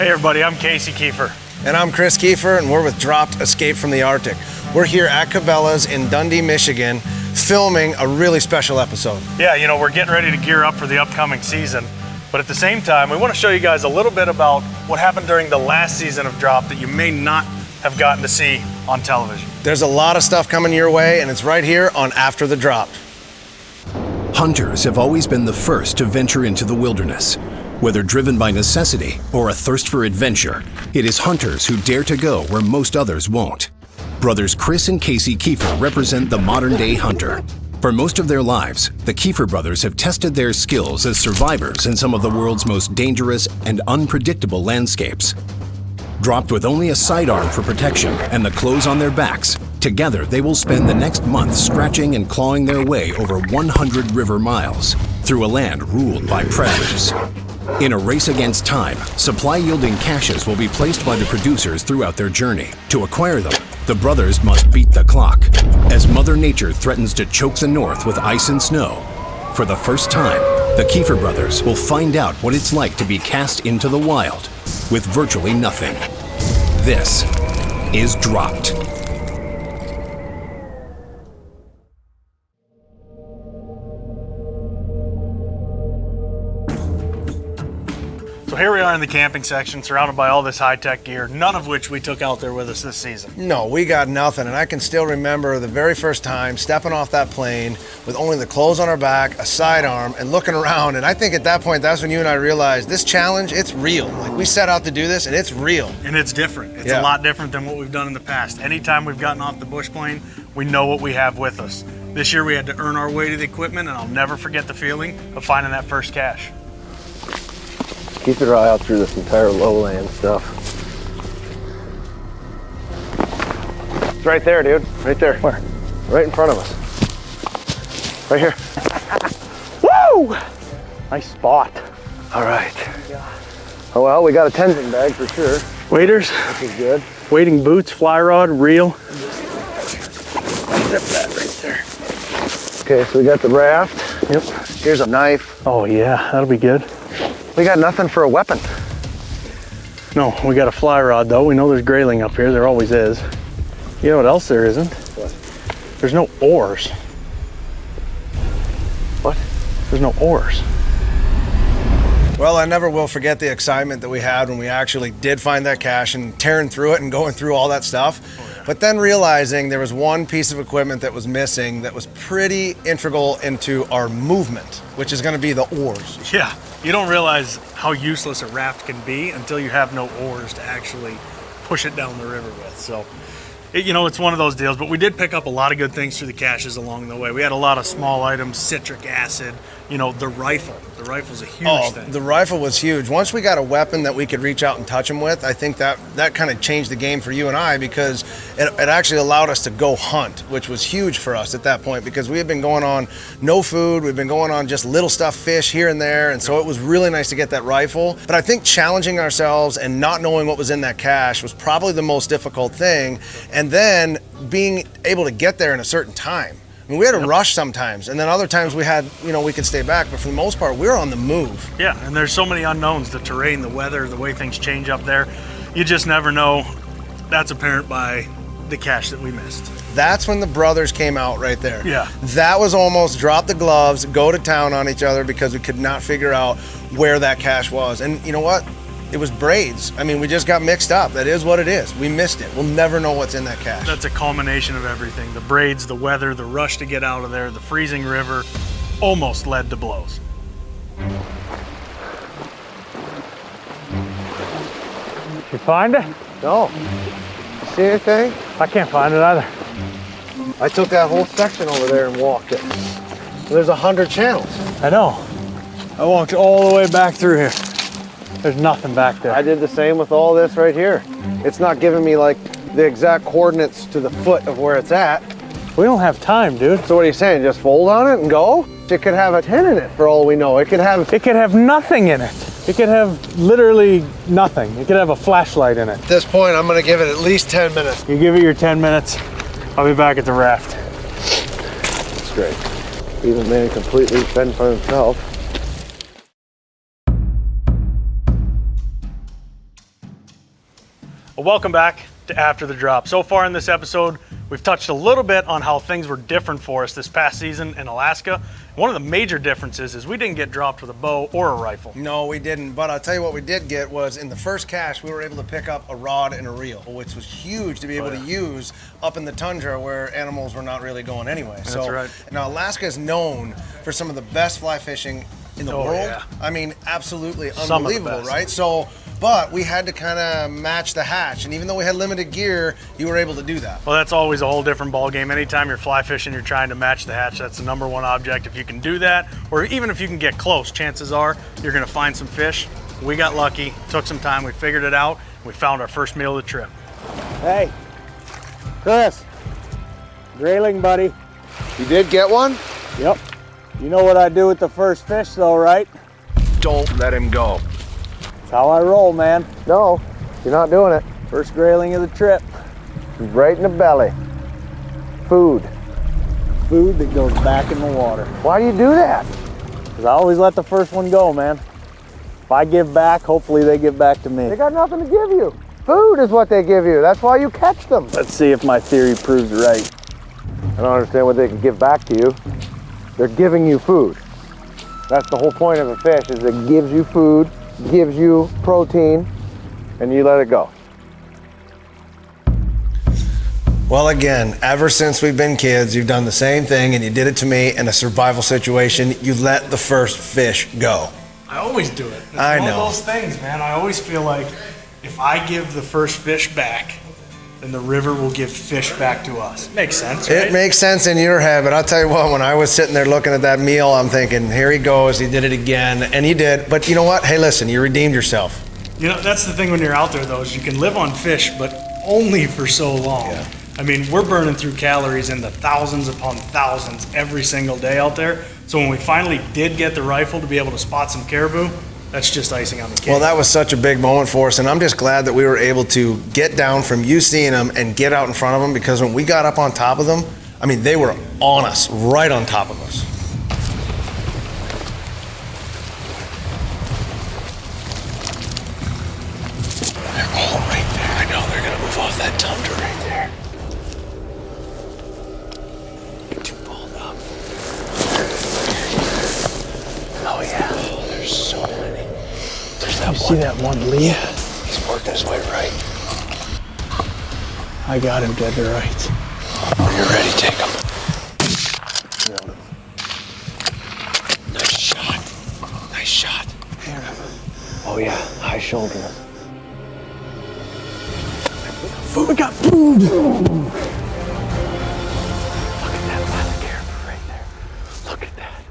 Hey everybody, I'm Casey Keefer. And I'm Chris Keefer, and we're with Dropped Escape from the Arctic. We're here at Cabela's in Dundee, Michigan, filming a really special episode. Yeah, you know, we're getting ready to gear up for the upcoming season, but at the same time, we want to show you guys a little bit about what happened during the last season of Drop that you may not have gotten to see on television. There's a lot of stuff coming your way, and it's right here on After the Drop. Hunters have always been the first to venture into the wilderness. Whether driven by necessity or a thirst for adventure, it is hunters who dare to go where most others won't. Brothers Chris and Casey Keefer represent the modern-day hunter. For most of their lives, the Keefer brothers have tested their skills as survivors in some of the world's most dangerous and unpredictable landscapes. Dropped with only a sidearm for protection and the clothes on their backs, together they will spend the next month scratching and clawing their way over 100 river miles through a land ruled by predators. In a race against time, supply-yielding caches will be placed by the producers throughout their journey. To acquire them, the brothers must beat the clock, as Mother Nature threatens to choke the North with ice and snow. For the first time, the Keefer brothers will find out what it's like to be cast into the wild with virtually nothing. This is Dropped. So here we are in the camping section, surrounded by all this high-tech gear, none of which we took out there with us this season. No, we got nothing, and I can still remember the very first time stepping off that plane with only the clothes on our back, a sidearm, and looking around, and I think at that point, that's when you and I realized this challenge, it's real. Like, we set out to do this, and it's real. And it's different. It's a lot different than what we've done in the past. Anytime we've gotten off the bush plane, we know what we have with us. This year we had to earn our way to the equipment, and I'll never forget the feeling of finding that first cache. Keep your eye out through this entire lowland stuff. It's right there, dude. Right there. Where? Right in front of us. Right here. Woo! Nice spot. All right. Oh, well, we got a tending bag for sure. Waders. Which is good. Wading boots, fly rod, reel. Zip that right there. Okay, so we got the raft. Yep. Here's a knife. Oh yeah, that'll be good. We got nothing for a weapon. No, we got a fly rod though. We know there's grayling up here. There always is. You know what else there isn't? What? There's no oars. What? There's no oars. Well, I never will forget the excitement that we had when we actually did find that cache and tearing through it and going through all that stuff. Oh, yeah. But then realizing there was one piece of equipment that was missing that was pretty integral into our movement, which is going to be the oars. Yeah, you don't realize how useless a raft can be until you have no oars to actually push it down the river with. So, you know, it's one of those deals, but we did pick up a lot of good things through the caches along the way. We had a lot of small items, citric acid, you know, the rifle. The rifle's a huge thing. The rifle was huge. Once we got a weapon that we could reach out and touch them with, I think that kind of changed the game for you and I, because it actually allowed us to go hunt, which was huge for us at that point, because we had been going on no food, we've been going on just little stuff, fish here and there, and so it was really nice to get that rifle. But I think challenging ourselves and not knowing what was in that cache was probably the most difficult thing, and then being able to get there in a certain time. I mean, we had to rush sometimes, and then other times we had, you know, we could stay back, but for the most part, we were on the move. Yeah, and there's so many unknowns, the terrain, the weather, the way things change up there. You just never know. That's apparent by the cache that we missed. That's when the brothers came out right there. Yeah. That was almost drop the gloves, go to town on each other, because we could not figure out where that cache was. And you know what? It was braids. I mean, we just got mixed up. That is what it is. We missed it. We'll never know what's in that cache. That's a culmination of everything. The braids, the weather, the rush to get out of there, the freezing river, almost led to blows. You find it? No. You see anything? I can't find it either. I took that whole section over there and walked it. There's 100 channels. I know. I walked all the way back through here. There's nothing back there. I did the same with all this right here. It's not giving me like the exact coordinates to the foot of where it's at. We don't have time, dude. So what are you saying? Just fold on it and go? It could have a 10 in it for all we know. It could have nothing in it. It could have literally nothing. It could have a flashlight in it. At this point, I'm gonna give it at least 10 minutes. You give it your 10 minutes. I'll be back at the raft. That's great. Even man completely fend for himself. Well, welcome back to After the Drop. So far in this episode, we've touched a little bit on how things were different for us this past season in Alaska. One of the major differences is we didn't get dropped with a bow or a rifle. No, we didn't. But I'll tell you what we did get was in the first cache, we were able to pick up a rod and a reel, which was huge to be able to use up in the tundra where animals were not really going anyway. That's right. Now, Alaska is known for some of the best fly fishing in the world. Yeah. I mean, absolutely Some of the unbelievable, best. right? So, but we had to kind of match the hatch. And even though we had limited gear, you were able to do that. Well, that's always a whole different ball game. Anytime you're fly fishing, you're trying to match the hatch. That's the number one object. If you can do that, or even if you can get close, chances are you're gonna find some fish. We got lucky, took some time, we figured it out. We found our first meal of the trip. Hey, Chris, grayling, buddy. You did get one? Yep. You know what I do with the first fish though, right? Don't let him go. That's how I roll, man. No, you're not doing it. First grayling of the trip. Right in the belly. Food. Food that goes back in the water. Why do you do that? Because I always let the first one go, man. If I give back, hopefully they give back to me. They got nothing to give you. Food is what they give you. That's why you catch them. Let's see if my theory proves right. I don't understand what they can give back to you. They're giving you food. That's the whole point of a fish, is it gives you food, gives you protein, and you let it go. Well, again, ever since we've been kids, you've done the same thing, and you did it to me in a survival situation. You let the first fish go. I always do it. It's I one know. of those things, man. I always feel like if I give the first fish back, then the river will give fish back to us. Makes sense, right? It makes sense in your head, but I'll tell you what, when I was sitting there looking at that meal, I'm thinking, here he goes, he did it again, and he did. But you know what? Hey, listen, you redeemed yourself. You know, that's the thing when you're out there, though, is you can live on fish, but only for so long. Yeah. I mean, we're burning through calories in the thousands upon thousands every single day out there. So when we finally did get the rifle to be able to spot some caribou, that's just icing on the cake. Well, that was such a big moment for us, and I'm just glad that we were able to get down from you seeing them and get out in front of them, because when we got up on top of them, I mean, they were on us, right on top of us. They're all right there. I know they're gonna move off that tundra right there. You're too balled up. Oh yeah. Oh, there's so many. There's that one. See that one lead? Yeah, he's working his way right. I got him dead to rights. When you're ready, take him. Nice shot. Nice shot. Oh yeah, high shoulder. We got food! Look at that pile of caribou right there. Look at that.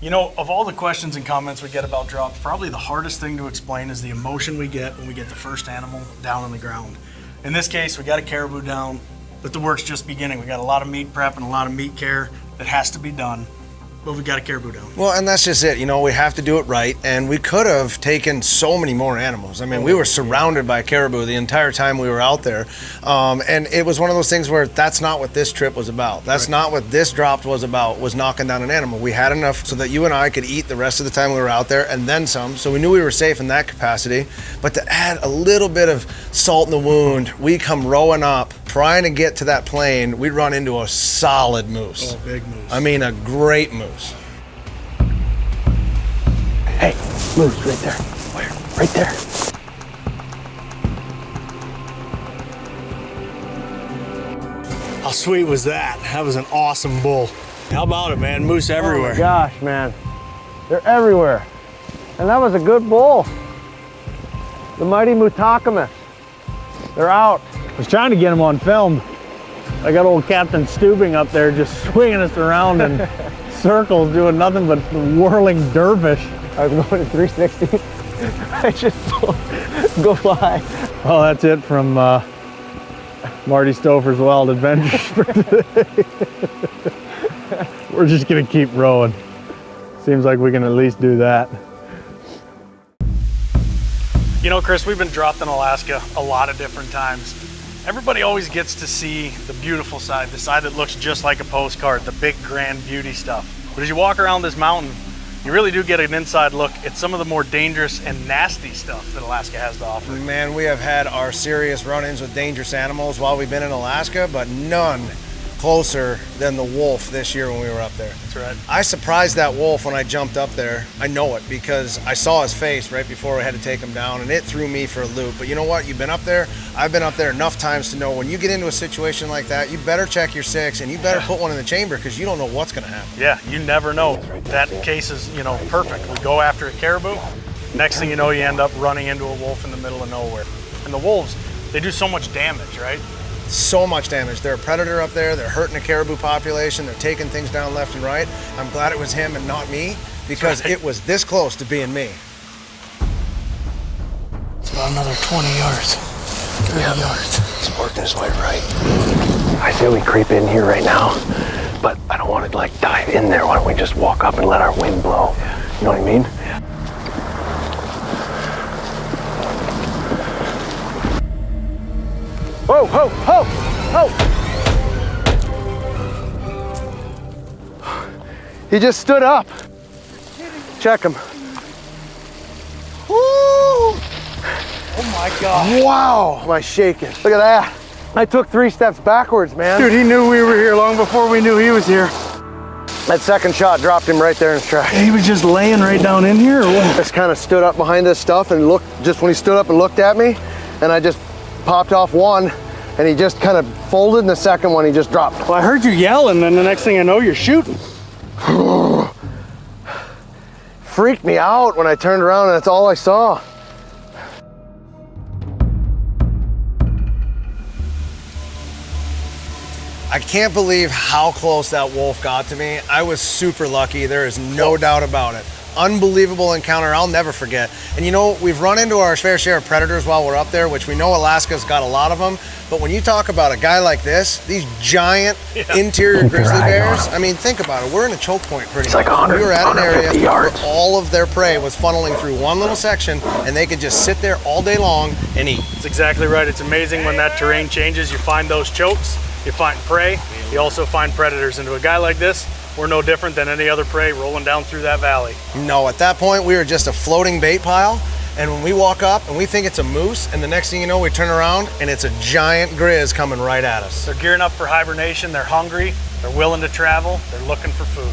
You know, of all the questions and comments we get about drops, probably the hardest thing to explain is the emotion we get when we get the first animal down on the ground. In this case, we got a caribou down, but the work's just beginning. We got a lot of meat prep and a lot of meat care that has to be done, but we got a caribou down. Well, and that's just it. You know, we have to do it right, and we could have taken so many more animals. I mean, we were surrounded by caribou the entire time we were out there, and it was one of those things where that's not what this trip was about. That's not what this drop was about, was knocking down an animal. We had enough so that you and I could eat the rest of the time we were out there, and then some, so we knew we were safe in that capacity. But to add a little bit of salt in the wound, we come rowing up, trying to get to that plane, we'd run into a solid moose. Oh, big moose. I mean, a great moose. Hey, moose right there. Where? Right there. How sweet was that? That was an awesome bull. How about it, man? Moose everywhere. Oh my gosh, man. They're everywhere. And that was a good bull. The mighty Mutakamus. They're out. I was trying to get them on film. I got old Captain Stubing up there just swinging us around in circles, doing nothing but whirling dervish. I was going to 360. I just go fly. Well, that's it from Marty Stouffer's Wild Adventures for today. We're just gonna keep rowing. Seems like we can at least do that. You know, Chris, we've been dropped in Alaska a lot of different times. Everybody always gets to see the beautiful side, the side that looks just like a postcard, the big, grand beauty stuff. But as you walk around this mountain, you really do get an inside look at some of the more dangerous and nasty stuff that Alaska has to offer. Man, we have had our serious run-ins with dangerous animals while we've been in Alaska, but none closer than the wolf this year when we were up there. That's right. I surprised that wolf when I jumped up there. I know it because I saw his face right before we had to take him down, and it threw me for a loop. But you know what? You've been up there. I've been up there enough times to know when you get into a situation like that, you better check your six and you better put one in the chamber because you don't know what's going to happen. Yeah, you never know. That case is, perfect. We go after a caribou. Next thing you know, you end up running into a wolf in the middle of nowhere. And the wolves, they do so much damage, right? So much damage. They're a predator up there. They're hurting the caribou population. They're taking things down left and right. I'm glad it was him and not me because it was this close to being me. It's about another 20 yards. 30 yards. He's working his way right. I say we creep in here right now, but I don't want to like dive in there. Why don't we just walk up and let our wind blow? You know what I mean? Whoa, whoa, whoa, whoa! He just stood up. Check him. Woo! Oh my God. Wow, am I shaking? Look at that. I took 3 steps backwards, man. Dude, he knew we were here long before we knew he was here. That second shot dropped him right there in his tracks. He was just laying right down in here or what? Just kind of stood up behind this stuff and looked, just when he stood up and looked at me, and I just popped off one, and he just kind of folded, and the second one he just dropped. Well, I heard you yell, and then the next thing I know, you're shooting. Freaked me out when I turned around, and that's all I saw. I can't believe how close that wolf got to me. I was super lucky. There is no doubt about it. Unbelievable encounter I'll never forget. And we've run into our fair share of predators while we're up there, which we know Alaska's got a lot of them. But when you talk about a guy like this, these giant interior grizzly bears, I mean, think about it. We're in a choke point pretty much. Like 100, we were at an area where yards. all of their prey was funneling through one little section, and they could just sit there all day long and eat. That's exactly right. It's amazing when that terrain changes. You find those chokes, you find prey, you also find predators. And to a guy like this, we're no different than any other prey rolling down through that valley. No, at that point, we were just a floating bait pile. And when we walk up and we think it's a moose, and the next thing you know, we turn around and it's a giant grizz coming right at us. They're gearing up for hibernation. They're hungry. They're willing to travel. They're looking for food.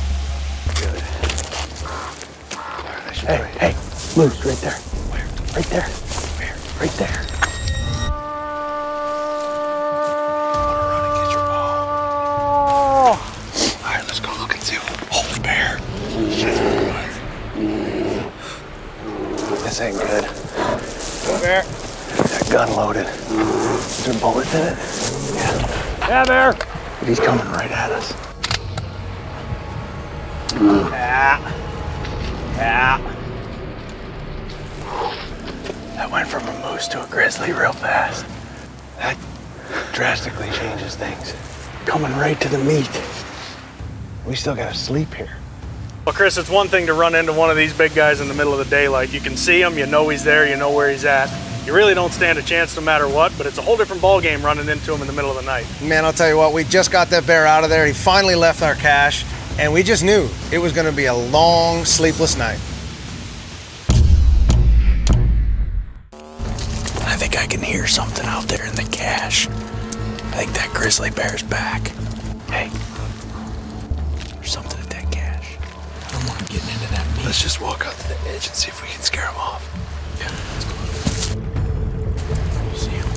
Good. Hey, moose right there. Where? Right there. Where? Right there. This ain't good. Bear. That gun loaded. Is there bullets in it? Yeah. Yeah, bear. But he's coming right at us. Yeah. That went from a moose to a grizzly real fast. That drastically changes things. Coming right to the meat. We still gotta sleep here. Well, Chris, it's one thing to run into one of these big guys in the middle of the daylight. You can see him, you know he's there, you know where he's at. You really don't stand a chance no matter what, but it's a whole different ball game running into him in the middle of the night. Man, I'll tell you what, we just got that bear out of there. He finally left our cache, and we just knew it was gonna be a long, sleepless night. I think I can hear something out there in the cache. I think that grizzly bear's back. Hey, there's something at that cache. I don't want him getting into that meat. Let's just walk out to the edge and see if we can scare him off. Yeah, let's go. See him.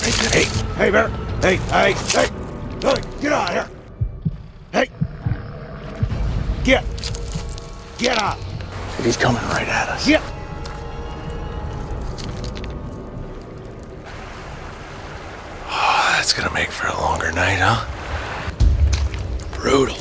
Right there. Hey, bear. Hey, get out of here. Hey. Get out. He's coming right at us. Get. Oh, that's gonna make for a longer night, huh? Brutal.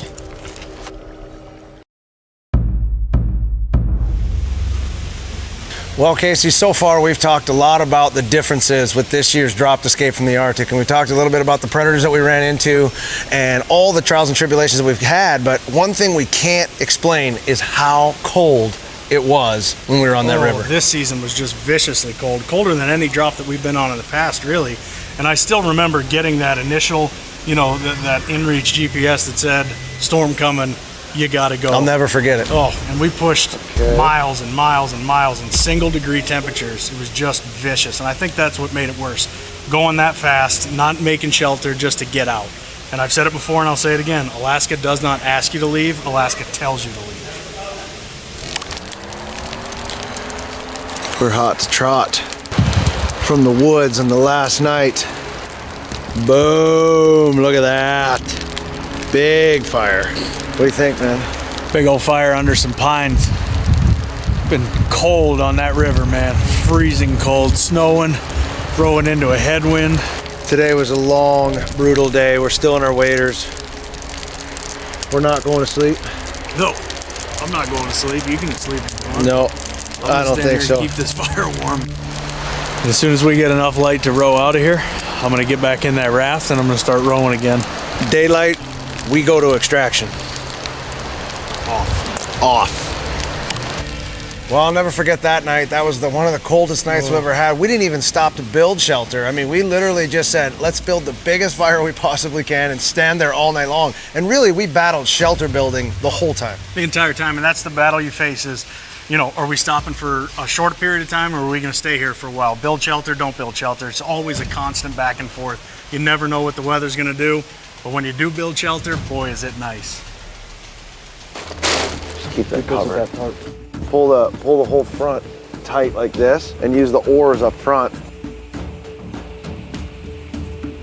Well, Casey, so far we've talked a lot about the differences with this year's dropped escape from the Arctic, and we talked a little bit about the predators that we ran into and all the trials and tribulations that we've had, but one thing we can't explain is how cold it was when we were on that river. This season was just viciously cold, colder than any drop that we've been on in the past, really. And I still remember getting that initial you know, that inReach GPS that said storm coming, you gotta go. I'll never forget it. Oh, and we pushed miles and miles and miles in single degree temperatures. It was just vicious, and I think that's what made it worse. Going that fast, not making shelter just to get out. And I've said it before and I'll say it again, Alaska does not ask you to leave, Alaska tells you to leave. We're hot to trot from the woods on the last night. Boom, look at that. Big fire. What do you think, man? Big old fire under some pines. Been cold on that river, man. Freezing cold, snowing, rolling into a headwind. Today was a long, brutal day. We're still in our waders. We're not going to sleep. No, I'm not going to sleep. You can sleep if you want. No, I don't think so. Keep this fire warm. As soon as we get enough light to row out of here, I'm gonna get back in that raft and I'm gonna start rowing again. Daylight, we go to extraction. Off. Well, I'll never forget that night. That was one of the coldest nights we've ever had. We didn't even stop to build shelter. I mean, we literally just said, let's build the biggest fire we possibly can and stand there all night long. And really, we battled shelter building the whole time. The entire time, and that's the battle you face is, you know, are we stopping for a short period of time or are we gonna stay here for a while? Build shelter, don't build shelter. It's always a constant back and forth. You never know what the weather's gonna do, but when you do build shelter, boy, is it nice. Just keep that covered. Pull the whole front tight like this and use the oars up front.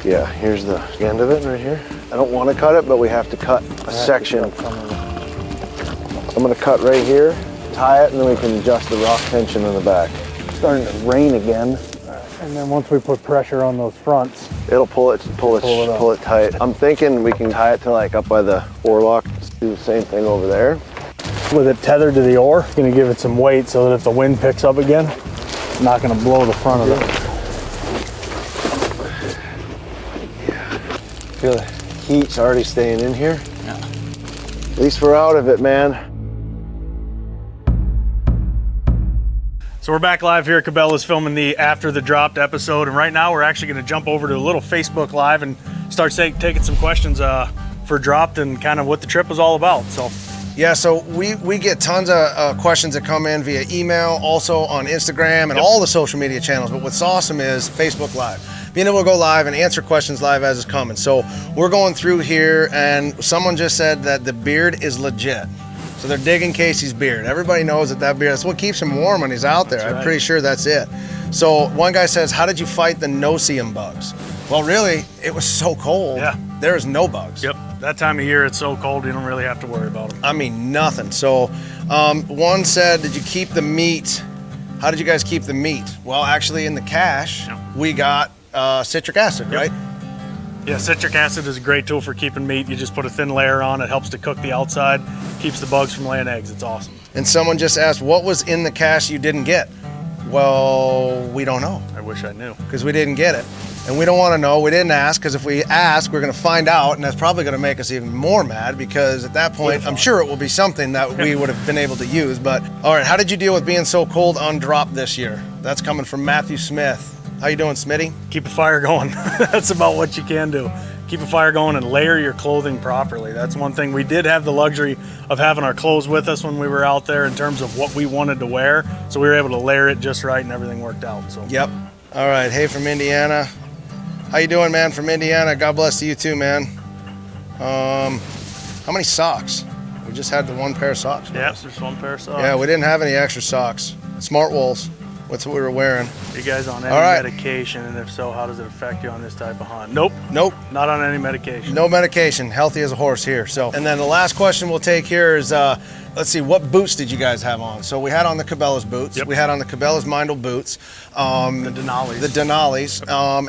Yeah, here's the end of it right here. I don't want to cut it, but we have to cut a section. I'm gonna cut right here, tie it, and then we can adjust the rock tension in the back. It's starting to rain again. And then once we put pressure on those fronts, It'll pull it tight. I'm thinking we can tie it to like up by the oar lock. Let's do the same thing over there. with it tethered to the oar, gonna give it some weight so that if the wind picks up again, it's not gonna blow the front of it. Feel the heat's already staying in here. Yeah. At least we're out of it, man. So we're back live here at Cabela's filming the After the Dropped episode, and right now we're actually going to jump over to a little Facebook Live and start taking some questions for Dropped and kind of what the trip was all about. So yeah, so we get tons of questions that come in via email, also on Instagram and all the social media channels. But what's awesome is Facebook Live. Being able to go live and answer questions live as it's coming. So we're going through here, and someone just said that the beard is legit. So they're digging Casey's beard. Everybody knows that beard, that's what keeps him warm when he's out there. That's right. I'm pretty sure that's it. So one guy says, how did you fight the no-see-em bugs? Well, really, it was so cold. Yeah. There is no bugs. yep, that time of year it's so cold you don't really have to worry about them. I mean, nothing. So one said, did you keep the meat? How did you guys keep the meat? Well, actually in the cache, we got citric acid, right? Yeah, citric acid is a great tool for keeping meat. You just put a thin layer on, it helps to cook the outside, keeps the bugs from laying eggs. It's awesome. And someone just asked, what was in the cache you didn't get? Well, we don't know, I wish I knew. because we didn't get it. And we don't want to know. We didn't ask, because if we ask, we're going to find out, and that's probably going to make us even more mad, because at that point, I'm sure it will be something that we would have been able to use. But all right, how did you deal with being so cold on drop this year? That's coming from Matthew Smith. How you doing, Smitty? Keep a fire going. That's about what you can do. Keep a fire going and layer your clothing properly. That's one thing. We did have the luxury of having our clothes with us when we were out there in terms of what we wanted to wear. So we were able to layer it just right and everything worked out. So Yep. All right. Hey, from Indiana. How you doing, man? From Indiana. God bless to you too, man. How many socks? We just had the one pair of socks. yeah, just one pair of socks. Yeah, we didn't have any extra socks. Smart Wolves. That's what we were wearing. You guys on any All right. medication? And if so, how does it affect you on this type of hunt? Nope. Nope. Not on any medication. No medication. Healthy as a horse here. So, and then the last question we'll take here is, let's see, what boots did you guys have on? So we had on the Cabela's boots. Yep. We had on the Cabela's Mindel boots. The Denali's. The Denali's.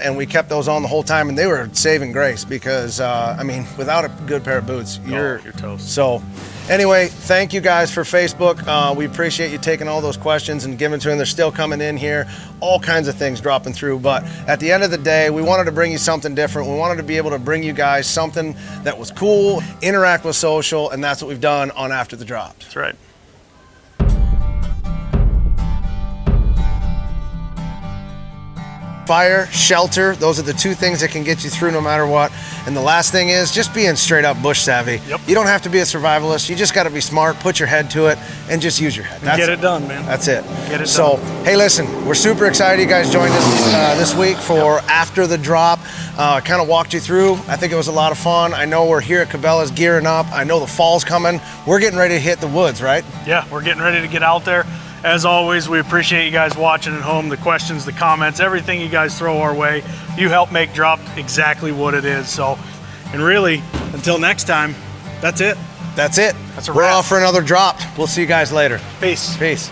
And we kept those on the whole time, and they were saving grace because, I mean, without a good pair of boots, you're toast. So anyway, thank you guys for Facebook. We appreciate you taking all those questions and giving to them. They're still coming in here, all kinds of things dropping through. But at the end of the day, we wanted to bring you something different. We wanted to be able to bring you guys something that was cool, interact with social, and that's what we've done on After the Dropped. That's right. fire, shelter. Those are the two things that can get you through no matter what. And the last thing is just being straight up bush savvy. Yep. You don't have to be a survivalist. You just got to be smart, put your head to it, and just use your head. Get it done, man. That's it. Get it so, done. hey, listen, we're super excited you guys joined us this week for After the Drop. Kind of walked you through. I think it was a lot of fun. I know we're here at Cabela's gearing up. I know the fall's coming. We're getting ready to hit the woods, right? Yeah, we're getting ready to get out there. As always, we appreciate you guys watching at home, the questions, the comments, everything you guys throw our way. You help make Drop exactly what it is. So, and really, until next time, that's it. That's it. That's a We're wrap. off for another drop. We'll see you guys later. Peace. Peace.